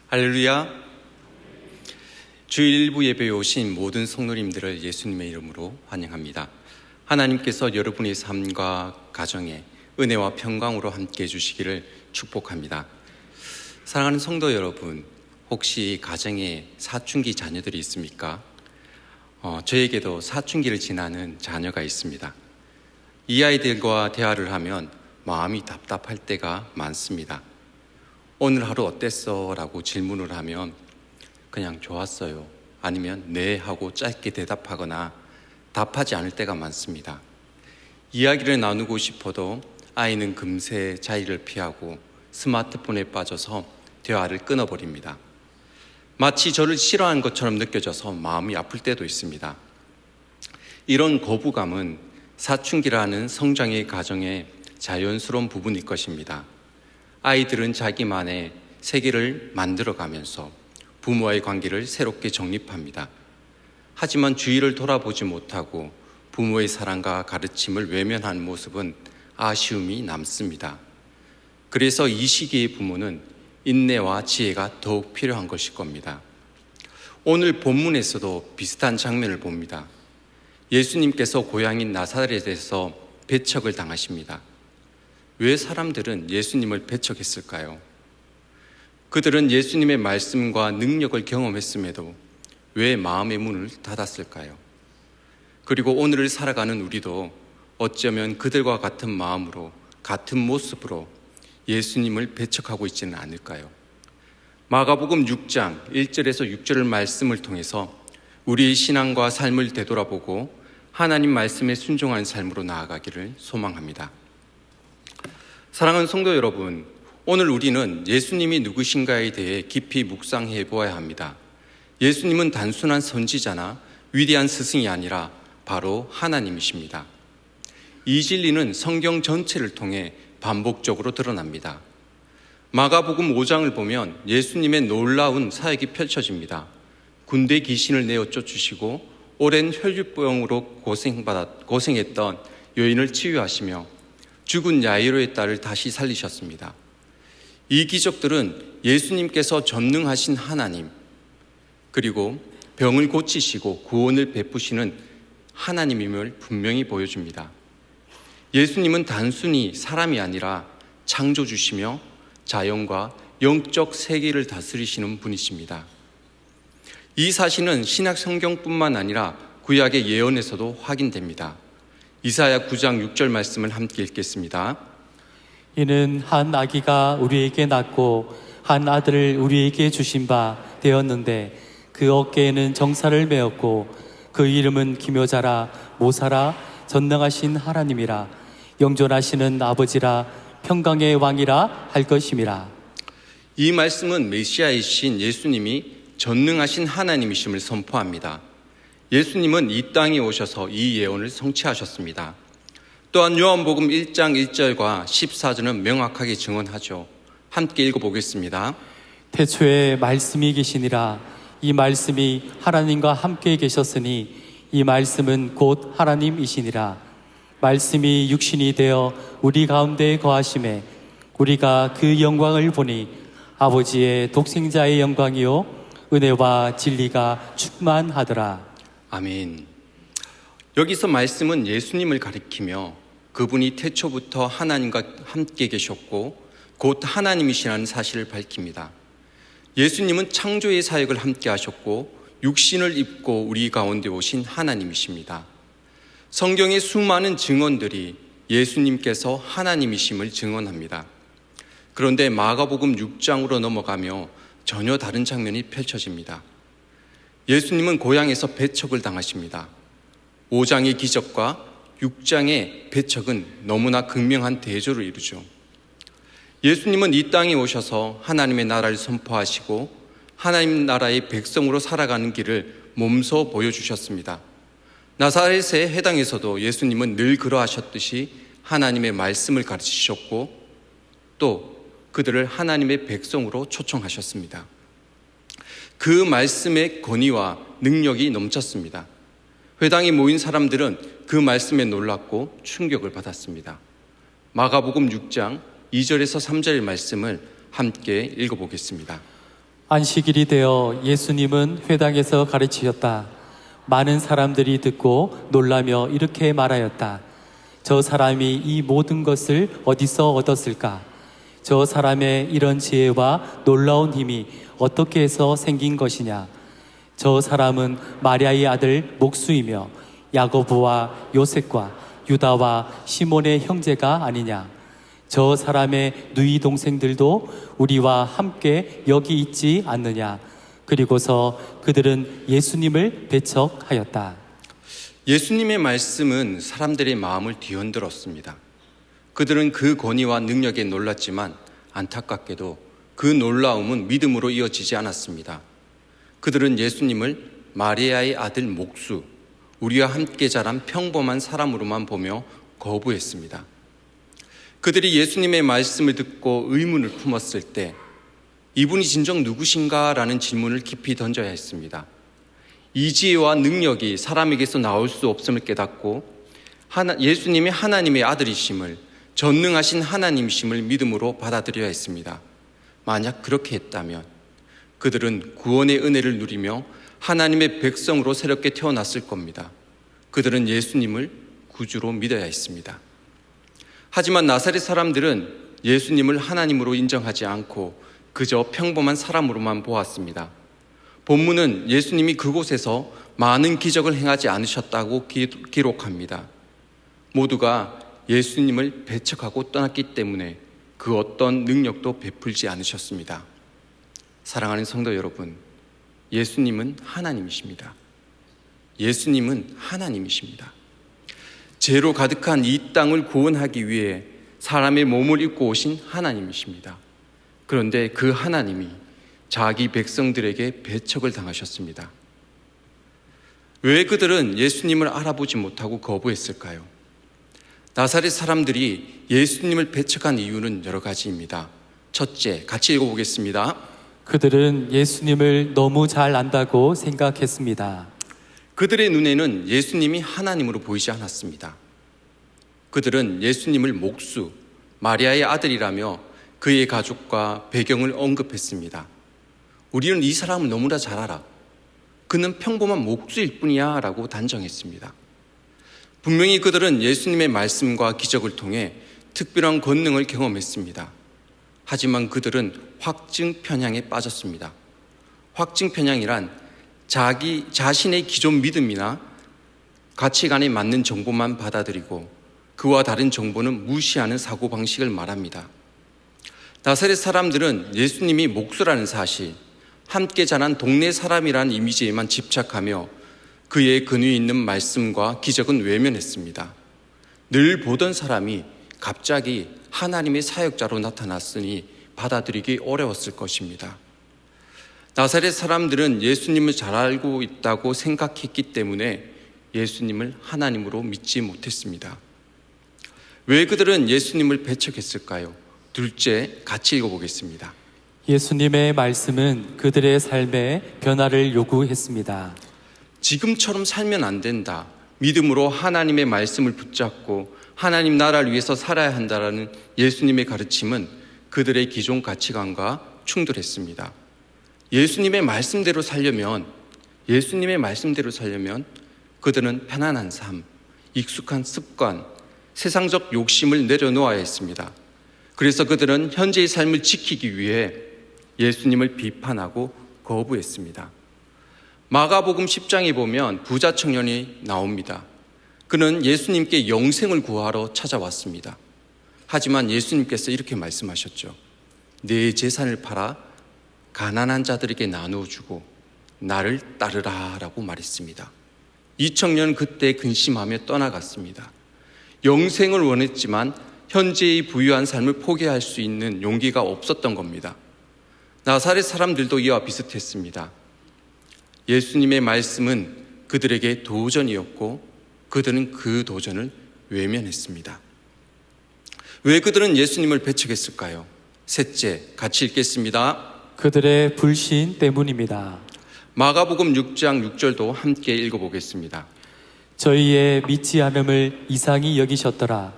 할렐루야. 주일 일부 예배에 오신 모든 성도님들을 예수님의 이름으로 환영합니다. 하나님께서 여러분의 삶과 가정에 은혜와 평강으로 함께 해주시기를 축복합니다. 사랑하는 성도 여러분, 혹시 가정에 사춘기 자녀들이 있습니까? 저에게도 사춘기를 지나는 자녀가 있습니다. 이 아이들과 대화를 하면 마음이 답답할 때가 많습니다. 오늘 하루 어땠어? 라고 질문을 하면 그냥 좋았어요, 아니면 네 하고 짧게 대답하거나 답하지 않을 때가 많습니다. 이야기를 나누고 싶어도 아이는 금세 자리를 피하고 스마트폰에 빠져서 대화를 끊어버립니다. 마치 저를 싫어하는 것처럼 느껴져서 마음이 아플 때도 있습니다. 이런 거부감은 사춘기라는 성장의 과정의 자연스러운 부분일 것입니다. 아이들은 자기만의 세계를 만들어가면서 부모와의 관계를 새롭게 정립합니다. 하지만 주위를 돌아보지 못하고 부모의 사랑과 가르침을 외면하는 모습은 아쉬움이 남습니다. 그래서 이 시기의 부모는 인내와 지혜가 더욱 필요한 것일 겁니다. 오늘 본문에서도 비슷한 장면을 봅니다. 예수님께서 고향인 나사렛에서 배척을 당하십니다. 왜 사람들은 예수님을 배척했을까요? 그들은 예수님의 말씀과 능력을 경험했음에도 왜 마음의 문을 닫았을까요? 그리고 오늘을 살아가는 우리도 어쩌면 그들과 같은 마음으로, 같은 모습으로 예수님을 배척하고 있지는 않을까요? 마가복음 6장 1절에서 6절의 말씀을 통해서 우리의 신앙과 삶을 되돌아보고 하나님 말씀에 순종한 삶으로 나아가기를 소망합니다. 사랑하는 성도 여러분, 오늘 우리는 예수님이 누구신가에 대해 깊이 묵상해 보아야 합니다. 예수님은 단순한 선지자나 위대한 스승이 아니라 바로 하나님이십니다. 이 진리는 성경 전체를 통해 반복적으로 드러납니다. 마가복음 5장을 보면 예수님의 놀라운 사역이 펼쳐집니다. 군대 귀신을 내어 쫓으시고 오랜 혈류병으로 고생했던 여인을 치유하시며 죽은 야이로의 딸을 다시 살리셨습니다. 이 기적들은 예수님께서 전능하신 하나님, 그리고 병을 고치시고 구원을 베푸시는 하나님임을 분명히 보여줍니다. 예수님은 단순히 사람이 아니라 창조주시며 자연과 영적 세계를 다스리시는 분이십니다. 이 사실은 신약 성경뿐만 아니라 구약의 예언에서도 확인됩니다. 이사야 9장 6절 말씀을 함께 읽겠습니다. 이는 한 아기가 우리에게 낳고 한 아들을 우리에게 주신 바 되었는데 그 어깨에는 정사를 메었고 그 이름은 기묘자라 모사라 전능하신 하나님이라 영존하시는 아버지라 평강의 왕이라 할 것임이라. 이 말씀은 메시아이신 예수님이 전능하신 하나님이심을 선포합니다. 예수님은 이 땅에 오셔서 이 예언을 성취하셨습니다. 또한 요한복음 1장 1절과 14절은 명확하게 증언하죠. 함께 읽어보겠습니다. 태초에 말씀이 계시니라. 이 말씀이 하나님과 함께 계셨으니 이 말씀은 곧 하나님이시니라. 말씀이 육신이 되어 우리 가운데 거하심에 우리가 그 영광을 보니 아버지의 독생자의 영광이요 은혜와 진리가 충만하더라. 아멘. 여기서 말씀은 예수님을 가리키며 그분이 태초부터 하나님과 함께 계셨고 곧 하나님이시라는 사실을 밝힙니다. 예수님은 창조의 사역을 함께 하셨고 육신을 입고 우리 가운데 오신 하나님이십니다. 성경의 수많은 증언들이 예수님께서 하나님이심을 증언합니다. 그런데 마가복음 6장으로 넘어가며 전혀 다른 장면이 펼쳐집니다. 예수님은 고향에서 배척을 당하십니다. 5장의 기적과 6장의 배척은 너무나 극명한 대조를 이루죠. 예수님은 이 땅에 오셔서 하나님의 나라를 선포하시고 하나님 나라의 백성으로 살아가는 길을 몸소 보여주셨습니다. 나사렛의 회당에서도 예수님은 늘 그러하셨듯이 하나님의 말씀을 가르치셨고 또 그들을 하나님의 백성으로 초청하셨습니다. 그 말씀의 권위와 능력이 넘쳤습니다. 회당에 모인 사람들은 그 말씀에 놀랐고 충격을 받았습니다. 마가복음 6장 2절에서 3절의 말씀을 함께 읽어보겠습니다. 안식일이 되어 예수님은 회당에서 가르치셨다. 많은 사람들이 듣고 놀라며 이렇게 말하였다. 저 사람이 이 모든 것을 어디서 얻었을까? 저 사람의 이런 지혜와 놀라운 힘이 어떻게 해서 생긴 것이냐? 저 사람은 마리아의 아들 목수이며 야고보와 요셉과 유다와 시몬의 형제가 아니냐? 저 사람의 누이 동생들도 우리와 함께 여기 있지 않느냐? 그리고서 그들은 예수님을 배척하였다. 예수님의 말씀은 사람들의 마음을 뒤흔들었습니다. 그들은 그 권위와 능력에 놀랐지만 안타깝게도 그 놀라움은 믿음으로 이어지지 않았습니다. 그들은 예수님을 마리아의 아들 목수, 우리와 함께 자란 평범한 사람으로만 보며 거부했습니다. 그들이 예수님의 말씀을 듣고 의문을 품었을 때 이분이 진정 누구신가? 라는 질문을 깊이 던져야 했습니다. 이 지혜와 능력이 사람에게서 나올 수 없음을 깨닫고 예수님이 하나님의 아들이심을, 전능하신 하나님이심을 믿음으로 받아들여야 했습니다. 만약 그렇게 했다면 그들은 구원의 은혜를 누리며 하나님의 백성으로 새롭게 태어났을 겁니다. 그들은 예수님을 구주로 믿어야 했습니다. 하지만 나사렛 사람들은 예수님을 하나님으로 인정하지 않고 그저 평범한 사람으로만 보았습니다. 본문은 예수님이 그곳에서 많은 기적을 행하지 않으셨다고 기록합니다. 모두가 예수님을 배척하고 떠났기 때문에 그 어떤 능력도 베풀지 않으셨습니다. 사랑하는 성도 여러분, 예수님은 하나님이십니다. 예수님은 하나님이십니다. 죄로 가득한 이 땅을 구원하기 위해 사람의 몸을 입고 오신 하나님이십니다. 그런데 그 하나님이 자기 백성들에게 배척을 당하셨습니다. 왜 그들은 예수님을 알아보지 못하고 거부했을까요? 나사렛 사람들이 예수님을 배척한 이유는 여러 가지입니다. 첫째, 같이 읽어보겠습니다. 그들은 예수님을 너무 잘 안다고 생각했습니다. 그들의 눈에는 예수님이 하나님으로 보이지 않았습니다. 그들은 예수님을 목수, 마리아의 아들이라며 그의 가족과 배경을 언급했습니다. 우리는 이 사람을 너무나 잘 알아. 그는 평범한 목수일 뿐이야 라고 단정했습니다. 분명히 그들은 예수님의 말씀과 기적을 통해 특별한 권능을 경험했습니다. 하지만 그들은 확증 편향에 빠졌습니다. 확증 편향이란 자신의 기존 믿음이나 가치관에 맞는 정보만 받아들이고 그와 다른 정보는 무시하는 사고방식을 말합니다. 나사렛 사람들은 예수님이 목수라는 사실, 함께 자란 동네 사람이라는 이미지에만 집착하며 그의 근위 있는 말씀과 기적은 외면했습니다. 늘 보던 사람이 갑자기 하나님의 사역자로 나타났으니 받아들이기 어려웠을 것입니다. 나사렛 사람들은 예수님을 잘 알고 있다고 생각했기 때문에 예수님을 하나님으로 믿지 못했습니다. 왜 그들은 예수님을 배척했을까요? 둘째, 같이 읽어보겠습니다. 예수님의 말씀은 그들의 삶에 변화를 요구했습니다. 지금처럼 살면 안 된다. 믿음으로 하나님의 말씀을 붙잡고 하나님 나라를 위해서 살아야 한다라는 예수님의 가르침은 그들의 기존 가치관과 충돌했습니다. 예수님의 말씀대로 살려면 그들은 편안한 삶, 익숙한 습관, 세상적 욕심을 내려놓아야 했습니다. 그래서 그들은 현재의 삶을 지키기 위해 예수님을 비판하고 거부했습니다. 마가복음 10장에 보면 부자 청년이 나옵니다. 그는 예수님께 영생을 구하러 찾아왔습니다. 하지만 예수님께서 이렇게 말씀하셨죠. 내 재산을 팔아 가난한 자들에게 나누어 주고 나를 따르라 라고 말했습니다. 이 청년은 그때 근심하며 떠나갔습니다. 영생을 원했지만 현재의 부유한 삶을 포기할 수 있는 용기가 없었던 겁니다. 나사렛 사람들도 이와 비슷했습니다. 예수님의 말씀은 그들에게 도전이었고 그들은 그 도전을 외면했습니다. 왜 그들은 예수님을 배척했을까요? 셋째, 같이 읽겠습니다. 그들의 불신 때문입니다. 마가복음 6장 6절도 함께 읽어보겠습니다. 저희의 믿지 않음을 이상히 여기셨더라.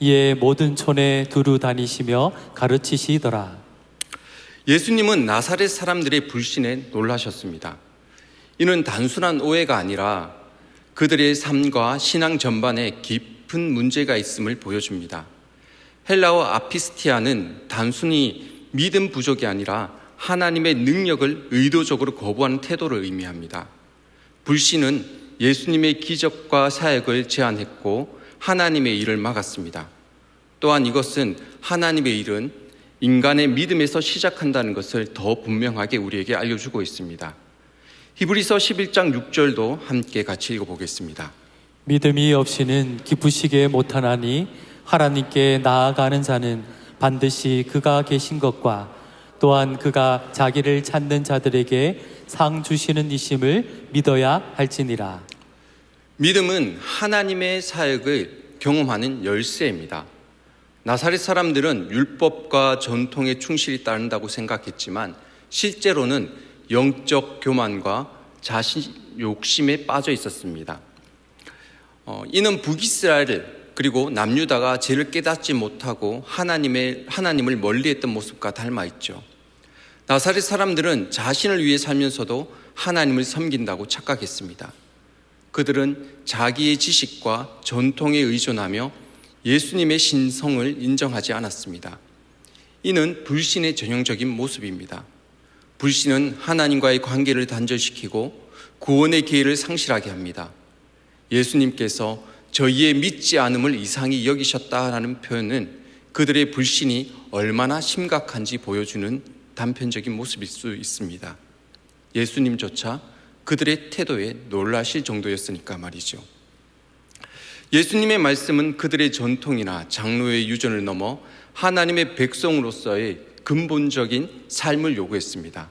이에 모든 촌에 두루 다니시며 가르치시더라. 예수님은 나사렛 사람들의 불신에 놀라셨습니다. 이는 단순한 오해가 아니라 그들의 삶과 신앙 전반에 깊은 문제가 있음을 보여줍니다. 헬라어 아피스티아는 단순히 믿음 부족이 아니라 하나님의 능력을 의도적으로 거부하는 태도를 의미합니다. 불신은 예수님의 기적과 사역을 제한했고 하나님의 일을 막았습니다. 또한 이것은 하나님의 일은 인간의 믿음에서 시작한다는 것을 더 분명하게 우리에게 알려주고 있습니다. 히브리서 11장 6절도 함께 같이 읽어보겠습니다. 믿음이 없이는 기쁘시게 못하나니 하나님께 나아가는 자는 반드시 그가 계신 것과 또한 그가 자기를 찾는 자들에게 상 주시는 이심을 믿어야 할지니라. 믿음은 하나님의 사역을 경험하는 열쇠입니다. 나사렛 사람들은 율법과 전통에 충실히 따른다고 생각했지만 실제로는 영적 교만과 자신 욕심에 빠져 있었습니다. 이는 북이스라엘 그리고 남유다가 죄를 깨닫지 못하고 하나님을 멀리했던 모습과 닮아 있죠. 나사렛 사람들은 자신을 위해 살면서도 하나님을 섬긴다고 착각했습니다. 그들은 자기의 지식과 전통에 의존하며 예수님의 신성을 인정하지 않았습니다. 이는 불신의 전형적인 모습입니다. 불신은 하나님과의 관계를 단절시키고 구원의 기회를 상실하게 합니다. 예수님께서 저희의 믿지 않음을 이상히 여기셨다라는 표현은 그들의 불신이 얼마나 심각한지 보여주는 단편적인 모습일 수 있습니다. 예수님조차 그들의 태도에 놀라실 정도였으니까 말이죠. 예수님의 말씀은 그들의 전통이나 장로의 유전을 넘어 하나님의 백성으로서의 근본적인 삶을 요구했습니다.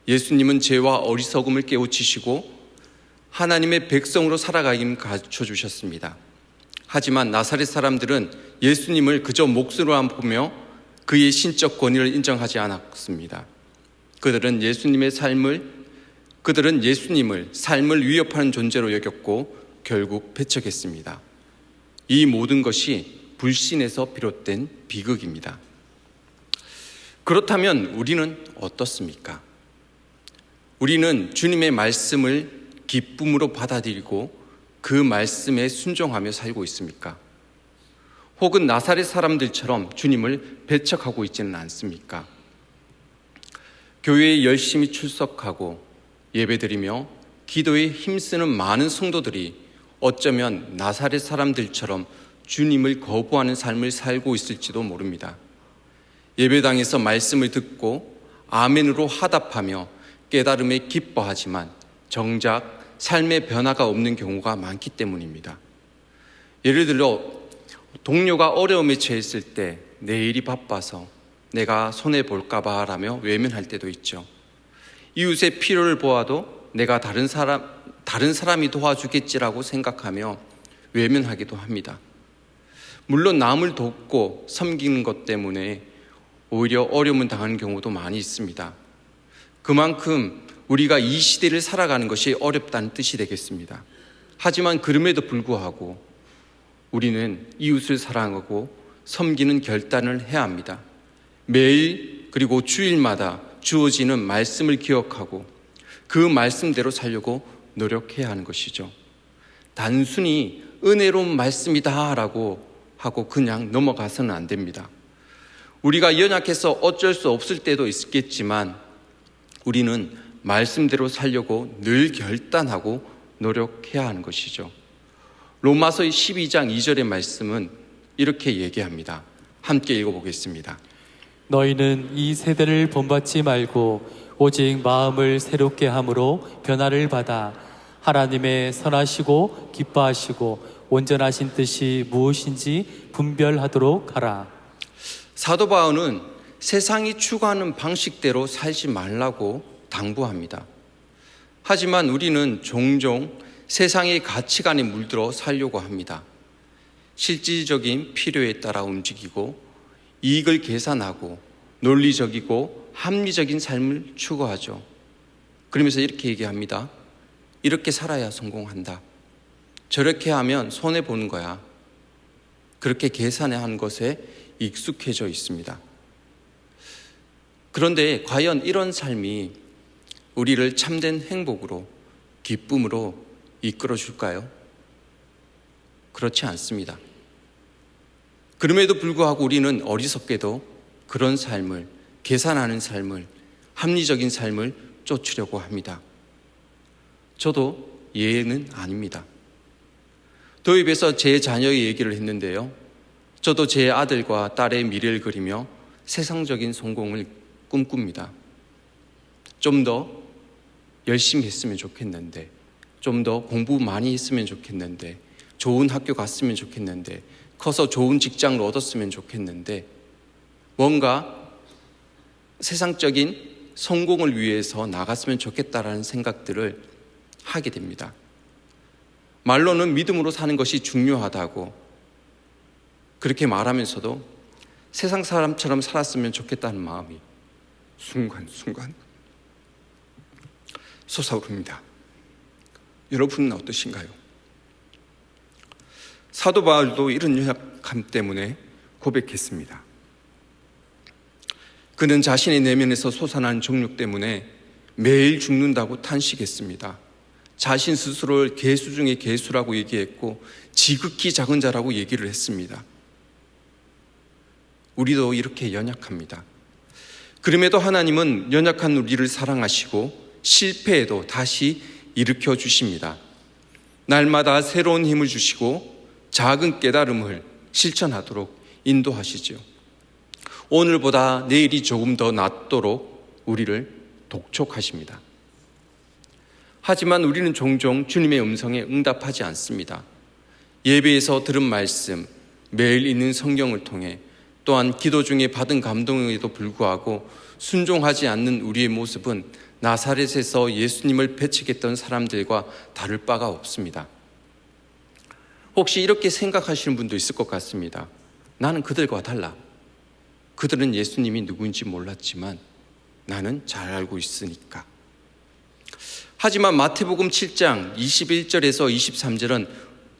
예수님은 죄와 어리석음을 깨우치시고 하나님의 백성으로 살아가기를 가르쳐주셨습니다. 하지만 나사렛 사람들은 예수님을 그저 몫으로만 보며 그의 신적 권위를 인정하지 않았습니다. 그들은 예수님을 삶을 위협하는 존재로 여겼고 결국 배척했습니다. 이 모든 것이 불신에서 비롯된 비극입니다. 그렇다면 우리는 어떻습니까? 우리는 주님의 말씀을 기쁨으로 받아들이고 그 말씀에 순종하며 살고 있습니까? 혹은 나사렛 사람들처럼 주님을 배척하고 있지는 않습니까? 교회에 열심히 출석하고 예배드리며 기도에 힘쓰는 많은 성도들이 어쩌면 나사렛 사람들처럼 주님을 거부하는 삶을 살고 있을지도 모릅니다. 예배당에서 말씀을 듣고 아멘으로 화답하며 깨달음에 기뻐하지만 정작 삶의 변화가 없는 경우가 많기 때문입니다. 예를 들어 동료가 어려움에 처했을 때 내 일이 바빠서 내가 손해볼까 봐 라며 외면할 때도 있죠. 이웃의 필요를 보아도 내가 다른 사람이 도와주겠지라고 생각하며 외면하기도 합니다. 물론 남을 돕고 섬기는 것 때문에 오히려 어려움을 당하는 경우도 많이 있습니다. 그만큼 우리가 이 시대를 살아가는 것이 어렵다는 뜻이 되겠습니다. 하지만 그럼에도 불구하고 우리는 이웃을 사랑하고 섬기는 결단을 해야 합니다. 매일 그리고 주일마다 주어지는 말씀을 기억하고 그 말씀대로 살려고 노력해야 하는 것이죠. 단순히 은혜로운 말씀이다 라고 하고 그냥 넘어가서는 안 됩니다. 우리가 연약해서 어쩔 수 없을 때도 있겠지만 우리는 말씀대로 살려고 늘 결단하고 노력해야 하는 것이죠. 로마서 12장 2절의 말씀은 이렇게 얘기합니다. 함께 읽어보겠습니다. 너희는 이 세대를 본받지 말고 오직 마음을 새롭게 함으로 변화를 받아 하나님의 선하시고 기뻐하시고 온전하신 뜻이 무엇인지 분별하도록 하라. 사도 바울은 세상이 추구하는 방식대로 살지 말라고 당부합니다. 하지만 우리는 종종 세상의 가치관에 물들어 살려고 합니다. 실질적인 필요에 따라 움직이고 이익을 계산하고 논리적이고 합리적인 삶을 추구하죠. 그러면서 이렇게 얘기합니다. 이렇게 살아야 성공한다. 저렇게 하면 손해보는 거야. 그렇게 계산하는 것에 익숙해져 있습니다. 그런데 과연 이런 삶이 우리를 참된 행복으로, 기쁨으로 이끌어 줄까요? 그렇지 않습니다. 그럼에도 불구하고 우리는 어리석게도 그런 삶을, 계산하는 삶을, 합리적인 삶을 쫓으려고 합니다. 저도 예는 아닙니다. 도입에서 제 자녀의 얘기를 했는데요. 저도 제 아들과 딸의 미래를 그리며 세상적인 성공을 꿈꿉니다. 좀 더 열심히 했으면 좋겠는데, 좀 더 공부 많이 했으면 좋겠는데, 좋은 학교 갔으면 좋겠는데, 커서 좋은 직장을 얻었으면 좋겠는데, 뭔가 세상적인 성공을 위해서 나갔으면 좋겠다라는 생각들을 하게 됩니다. 말로는 믿음으로 사는 것이 중요하다고 그렇게 말하면서도 세상 사람처럼 살았으면 좋겠다는 마음이 순간순간 솟아오릅니다. 여러분은 어떠신가요? 사도 바울도 이런 연약함 때문에 고백했습니다. 그는 자신의 내면에서 솟아난 정욕 때문에 매일 죽는다고 탄식했습니다. 자신 스스로를 개수 중에 개수라고 얘기했고 지극히 작은 자라고 얘기를 했습니다. 우리도 이렇게 연약합니다. 그럼에도 하나님은 연약한 우리를 사랑하시고 실패해도 다시 일으켜 주십니다. 날마다 새로운 힘을 주시고 작은 깨달음을 실천하도록 인도하시죠. 오늘보다 내일이 조금 더 낫도록 우리를 독촉하십니다. 하지만 우리는 종종 주님의 음성에 응답하지 않습니다. 예배에서 들은 말씀, 매일 읽는 성경을 통해 또한 기도 중에 받은 감동에도 불구하고 순종하지 않는 우리의 모습은 나사렛에서 예수님을 배척했던 사람들과 다를 바가 없습니다. 혹시 이렇게 생각하시는 분도 있을 것 같습니다. 나는 그들과 달라. 그들은 예수님이 누구인지 몰랐지만 나는 잘 알고 있으니까. 하지만 마태복음 7장 21절에서 23절은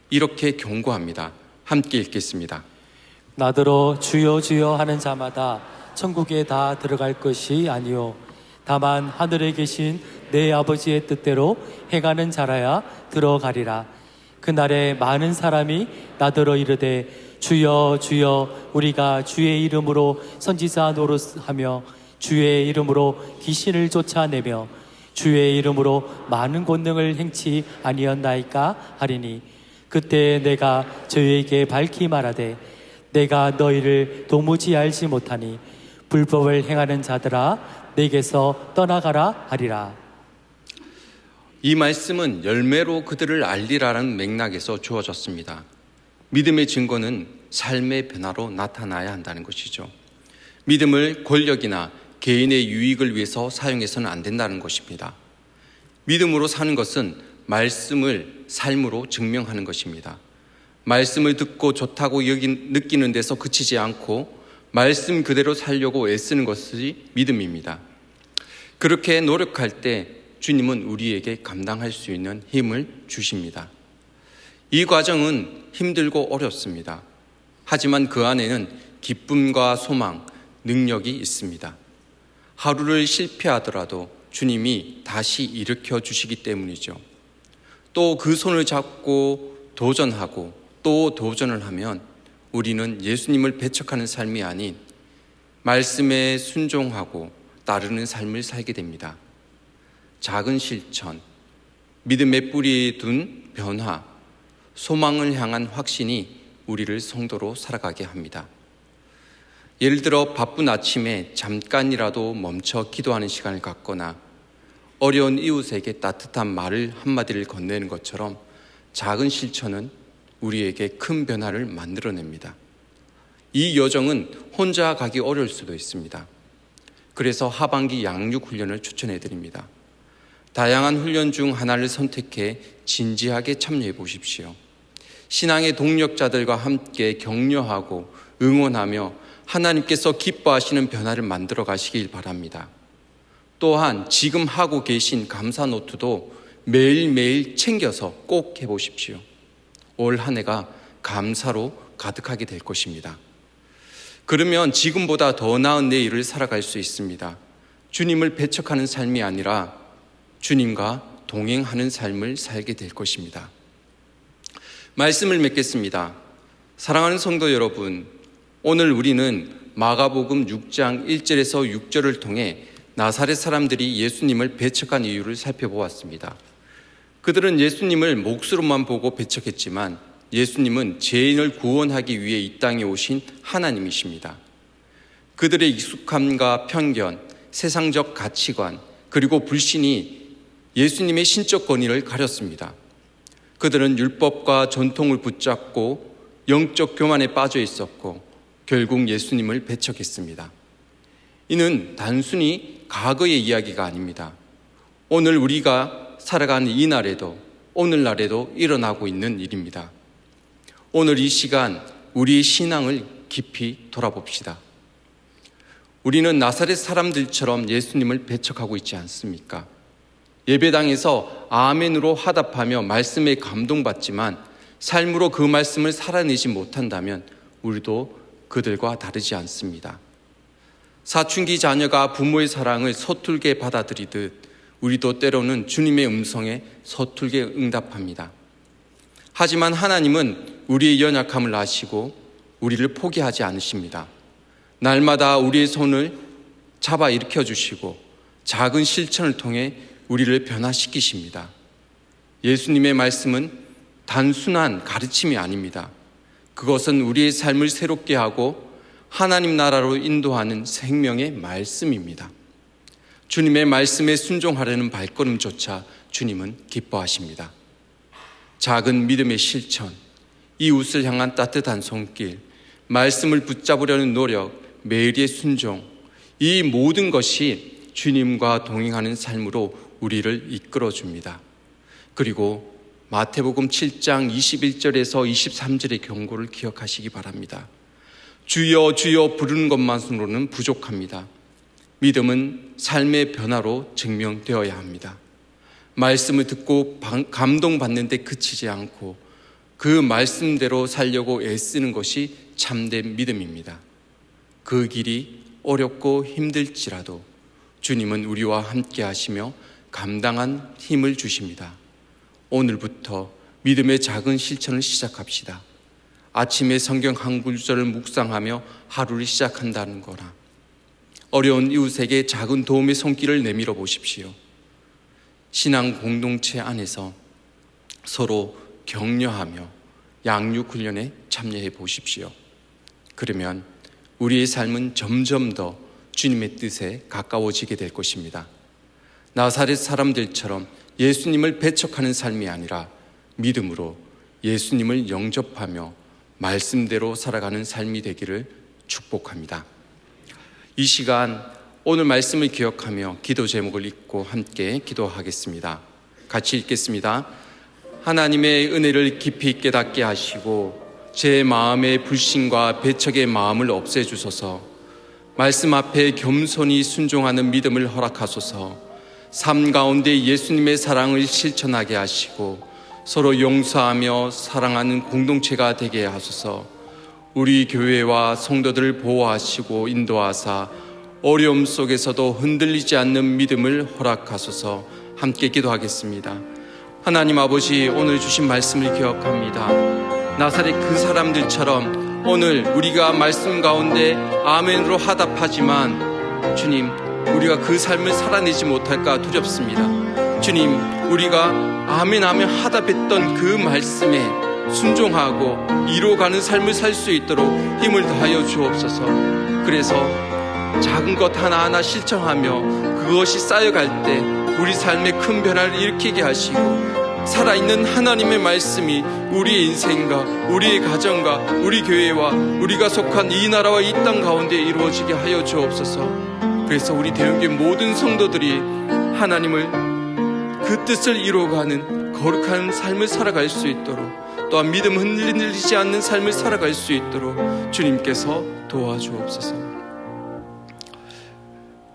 이렇게 경고합니다. 함께 읽겠습니다. 나더러 주여 주여 하는 자마다 천국에 다 들어갈 것이 아니요 다만 하늘에 계신 내 아버지의 뜻대로 행하는 자라야 들어가리라. 그날에 많은 사람이 나더러 이르되 주여 주여 우리가 주의 이름으로 선지자 노릇하며 주의 이름으로 귀신을 쫓아내며 주의 이름으로 많은 권능을 행치 아니었나이까 하리니 그때 내가 저희에게 밝히 말하되 내가 너희를 도무지 알지 못하니 불법을 행하는 자들아 내게서 떠나가라 하리라. 이 말씀은 열매로 그들을 알리라는 맥락에서 주어졌습니다. 믿음의 증거는 삶의 변화로 나타나야 한다는 것이죠. 믿음을 권력이나 개인의 유익을 위해서 사용해서는 안 된다는 것입니다. 믿음으로 사는 것은 말씀을 삶으로 증명하는 것입니다. 말씀을 듣고 좋다고 느끼는 데서 그치지 않고 말씀 그대로 살려고 애쓰는 것이 믿음입니다. 그렇게 노력할 때 주님은 우리에게 감당할 수 있는 힘을 주십니다. 이 과정은 힘들고 어렵습니다. 하지만 그 안에는 기쁨과 소망, 능력이 있습니다. 하루를 실패하더라도 주님이 다시 일으켜 주시기 때문이죠. 또 그 손을 잡고 도전하고 또 도전을 하면 우리는 예수님을 배척하는 삶이 아닌 말씀에 순종하고 따르는 삶을 살게 됩니다. 작은 실천, 믿음의 뿌리에 둔 변화, 소망을 향한 확신이 우리를 성도로 살아가게 합니다. 예를 들어 바쁜 아침에 잠깐이라도 멈춰 기도하는 시간을 갖거나 어려운 이웃에게 따뜻한 말을 한마디를 건네는 것처럼 작은 실천은 우리에게 큰 변화를 만들어냅니다. 이 여정은 혼자 가기 어려울 수도 있습니다. 그래서 하반기 양육 훈련을 추천해 드립니다. 다양한 훈련 중 하나를 선택해 진지하게 참여해 보십시오. 신앙의 동력자들과 함께 격려하고 응원하며 하나님께서 기뻐하시는 변화를 만들어 가시길 바랍니다. 또한 지금 하고 계신 감사 노트도 매일매일 챙겨서 꼭 해보십시오. 올 한 해가 감사로 가득하게 될 것입니다. 그러면 지금보다 더 나은 내일을 살아갈 수 있습니다. 주님을 배척하는 삶이 아니라 주님과 동행하는 삶을 살게 될 것입니다. 말씀을 맺겠습니다. 사랑하는 성도 여러분, 오늘 우리는 마가복음 6장 1절에서 6절을 통해 나사렛 사람들이 예수님을 배척한 이유를 살펴보았습니다. 그들은 예수님을 몫으로만 보고 배척했지만 예수님은 죄인을 구원하기 위해 이 땅에 오신 하나님이십니다. 그들의 익숙함과 편견, 세상적 가치관, 그리고 불신이 예수님의 신적 권위를 가렸습니다. 그들은 율법과 전통을 붙잡고 영적 교만에 빠져 있었고 결국 예수님을 배척했습니다. 이는 단순히 과거의 이야기가 아닙니다. 오늘 우리가 살아가는 이 날에도 오늘날에도 일어나고 있는 일입니다. 오늘 이 시간 우리의 신앙을 깊이 돌아봅시다. 우리는 나사렛 사람들처럼 예수님을 배척하고 있지 않습니까? 예배당에서 아멘으로 화답하며 말씀에 감동받지만 삶으로 그 말씀을 살아내지 못한다면 우리도 그들과 다르지 않습니다. 사춘기 자녀가 부모의 사랑을 서툴게 받아들이듯 우리도 때로는 주님의 음성에 서툴게 응답합니다. 하지만 하나님은 우리의 연약함을 아시고 우리를 포기하지 않으십니다. 날마다 우리의 손을 잡아 일으켜 주시고 작은 실천을 통해 우리를 변화시키십니다. 예수님의 말씀은 단순한 가르침이 아닙니다. 그것은 우리의 삶을 새롭게 하고 하나님 나라로 인도하는 생명의 말씀입니다. 주님의 말씀에 순종하려는 발걸음조차 주님은 기뻐하십니다. 작은 믿음의 실천, 이웃을 향한 따뜻한 손길, 말씀을 붙잡으려는 노력, 매일의 순종, 이 모든 것이 주님과 동행하는 삶으로 우리를 이끌어줍니다. 그리고 마태복음 7장 21절에서 23절의 경고를 기억하시기 바랍니다. 주여 주여 부르는 것만으로는 부족합니다. 믿음은 삶의 변화로 증명되어야 합니다. 말씀을 듣고 감동받는 데 그치지 않고 그 말씀대로 살려고 애쓰는 것이 참된 믿음입니다. 그 길이 어렵고 힘들지라도 주님은 우리와 함께 하시며 감당한 힘을 주십니다. 오늘부터 믿음의 작은 실천을 시작합시다. 아침에 성경 한 구절을 묵상하며 하루를 시작한다는 거나 어려운 이웃에게 작은 도움의 손길을 내밀어 보십시오. 신앙 공동체 안에서 서로 격려하며 양육 훈련에 참여해 보십시오. 그러면 우리의 삶은 점점 더 주님의 뜻에 가까워지게 될 것입니다. 나사렛 사람들처럼 예수님을 배척하는 삶이 아니라 믿음으로 예수님을 영접하며 말씀대로 살아가는 삶이 되기를 축복합니다. 이 시간 오늘 말씀을 기억하며 기도 제목을 읽고 함께 기도하겠습니다. 같이 읽겠습니다. 하나님의 은혜를 깊이 깨닫게 하시고 제 마음의 불신과 배척의 마음을 없애주소서. 말씀 앞에 겸손히 순종하는 믿음을 허락하소서. 삶 가운데 예수님의 사랑을 실천하게 하시고 서로 용서하며 사랑하는 공동체가 되게 하소서. 우리 교회와 성도들을 보호하시고 인도하사 어려움 속에서도 흔들리지 않는 믿음을 허락하소서. 함께 기도하겠습니다. 하나님 아버지, 오늘 주신 말씀을 기억합니다. 나사렛 그 사람들처럼 오늘 우리가 말씀 가운데 아멘으로 화답하지만 주님, 우리가 그 삶을 살아내지 못할까 두렵습니다. 주님, 우리가 아멘하며 화답했던 그 말씀에 순종하고 이루어가는 삶을 살 수 있도록 힘을 더하여 주옵소서. 그래서 작은 것 하나하나 실천하며 그것이 쌓여갈 때 우리 삶에 큰 변화를 일으키게 하시고 살아있는 하나님의 말씀이 우리의 인생과 우리의 가정과 우리 교회와 우리가 속한 이 나라와 이 땅 가운데 이루어지게 하여 주옵소서. 그래서 우리 대형교회 모든 성도들이 하나님을 그 뜻을 이루어가는 거룩한 삶을 살아갈 수 있도록, 또한 믿음 흔들리지 않는 삶을 살아갈 수 있도록 주님께서 도와주옵소서.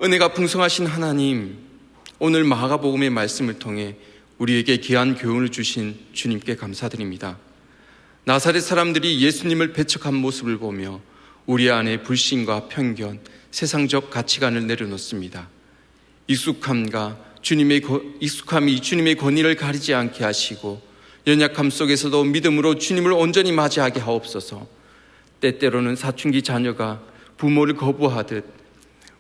은혜가 풍성하신 하나님, 오늘 마가복음의 말씀을 통해 우리에게 귀한 교훈을 주신 주님께 감사드립니다. 나사렛 사람들이 예수님을 배척한 모습을 보며 우리 안에 불신과 편견, 세상적 가치관을 내려놓습니다. 익숙함이 주님의 권위를 가리지 않게 하시고 연약함 속에서도 믿음으로 주님을 온전히 맞이하게 하옵소서. 때때로는 사춘기 자녀가 부모를 거부하듯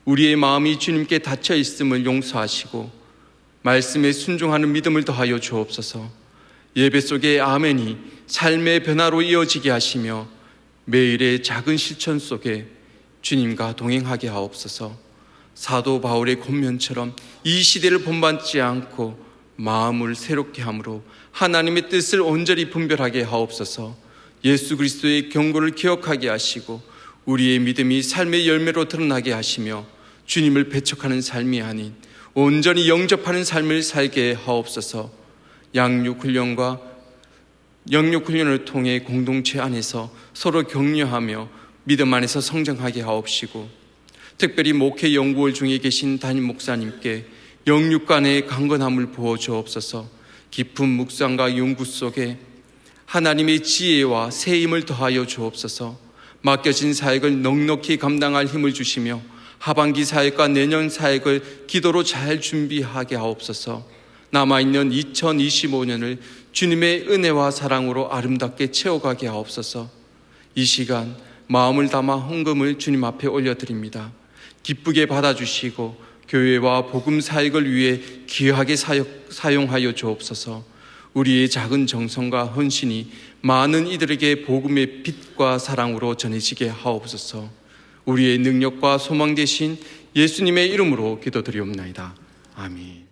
우리의 마음이 주님께 닫혀 있음을 용서하시고 말씀에 순종하는 믿음을 더하여 주옵소서. 예배 속에 아멘이 삶의 변화로 이어지게 하시며 매일의 작은 실천 속에 주님과 동행하게 하옵소서. 사도 바울의 권면처럼 이 시대를 본받지 않고 마음을 새롭게 함으로 하나님의 뜻을 온전히 분별하게 하옵소서. 예수 그리스도의 경고를 기억하게 하시고 우리의 믿음이 삶의 열매로 드러나게 하시며 주님을 배척하는 삶이 아닌 온전히 영접하는 삶을 살게 하옵소서. 영육훈련을 통해 공동체 안에서 서로 격려하며 믿음 안에서 성장하게 하옵시고 특별히 목회 연구월 중에 계신 담임 목사님께 영육간의 강건함을 부어주옵소서. 깊은 묵상과 연구 속에 하나님의 지혜와 새 힘을 더하여 주옵소서. 맡겨진 사역을 넉넉히 감당할 힘을 주시며 하반기 사역과 내년 사역을 기도로 잘 준비하게 하옵소서. 남아있는 2025년을 주님의 은혜와 사랑으로 아름답게 채워가게 하옵소서. 이 시간 마음을 담아 헌금을 주님 앞에 올려드립니다. 기쁘게 받아주시고 교회와 복음 사역을 위해 귀하게 사용하여 주옵소서. 우리의 작은 정성과 헌신이 많은 이들에게 복음의 빛과 사랑으로 전해지게 하옵소서. 우리의 능력과 소망 되신 예수님의 이름으로 기도드리옵나이다. 아멘.